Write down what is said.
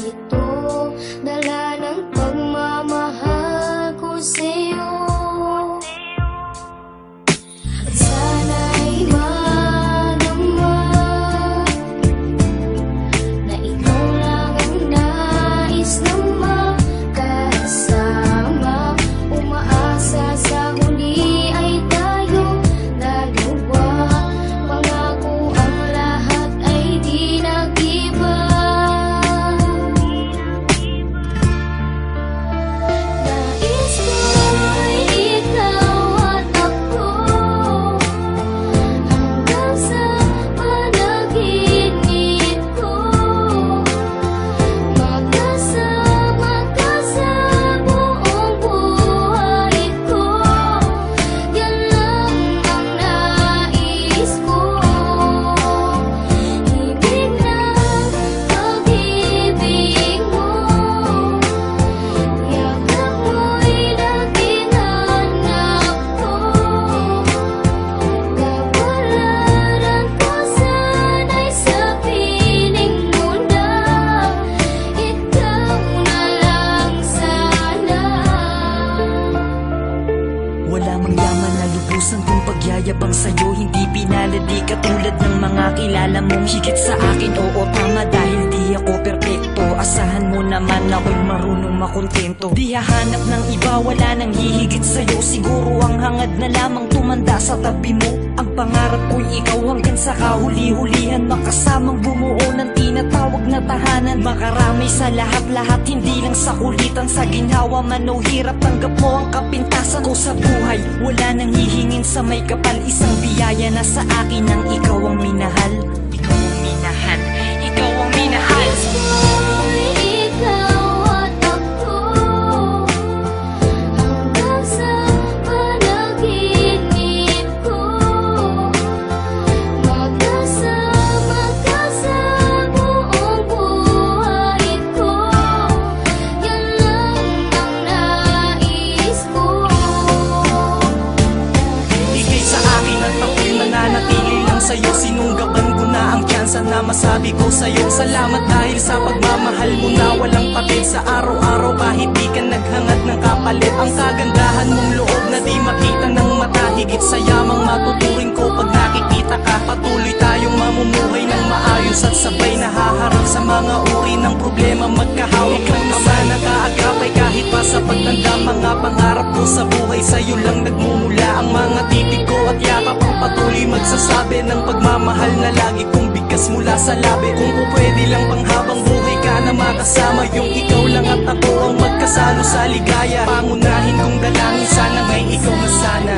ito dala ng pagmamahal ko sa'yo. At sana'y madama na ikaw lang ang nais na makasama. Umaasa sa huli ay tayong dalawa. Pangako ang lahat ay di nag-iba. Nais ko'y ikaw at ako hanggang sa panaginip ko. Magkasama ka sa buong buhay ko. Yan lang ang nais ko. Ibig ng pag-ibig mo. Yakap mo'y laging hanap ko. Kapalaran ko sana'y sa piling mo na. Ikaw na lang sana. Wala mang yaman na lubusan kung pagyayabang sa'yo. Hindi pinalad, di katulad ng mga kilala mong higit sa akin. Oo, tama, dahil di ako perpekto. Asahan mo naman ako'y marunong makontento. Di hahanap ng iba, wala nang hihigit sa'yo. Siguro ang hangad na lamang tumanda sa tabi mo. Ang pangarap ko'y ikaw hanggang sa kahuli-hulihan. Makasamang bumuo ng tinatawag na tahanan. Makarami sa lahat-lahat, hindi lang sa kulitan. Sa ginhawa man o hirap, tanggap mo ang kapintasan ko sa buhay. Wala nang hihingin sa may kapal. Isang biyaya na sa akin ang ikaw ang minahal. Ikaw ang minahal. Ikaw ang minahal. Ko'y ikaw at ako hanggang sa panaginip ko. Magkasama ka sa buong buhay ko. Yan lang ang nais ko. Igay sa akin at ako'y mananatili lang sa'yo. Sinunggaban ko na ang tsansa na masabi ko sa'yo. Salamat dahil sa pagmamahal mo na walang patid. Sa araw-araw kahit di ka naghangad ng kapalit. Ang kagandahan mong loob na di makita ng mata. Higit sa yamang matuturing ko pag nakikita ka. Patuloy tayong mamumuhay ng maayos at sabay nahaharap sa mga uri ng problema. Magkahawak ng ama na kaagapay kahit pa sa pagtanda. Mga pangarap ko sa buhay sa'yo lang nagmumula. Ang mga titig ko at yakap ang patuloy magsasabi ng pagmamahal na lagi kong bigkas mula sa labi. Kung pwede lang panghabang buhay ka na makasama. Yung ikaw lang at ako ang magkasalo sa ligaya. Pangunahin kong dalangin sana ngay ikaw na sana.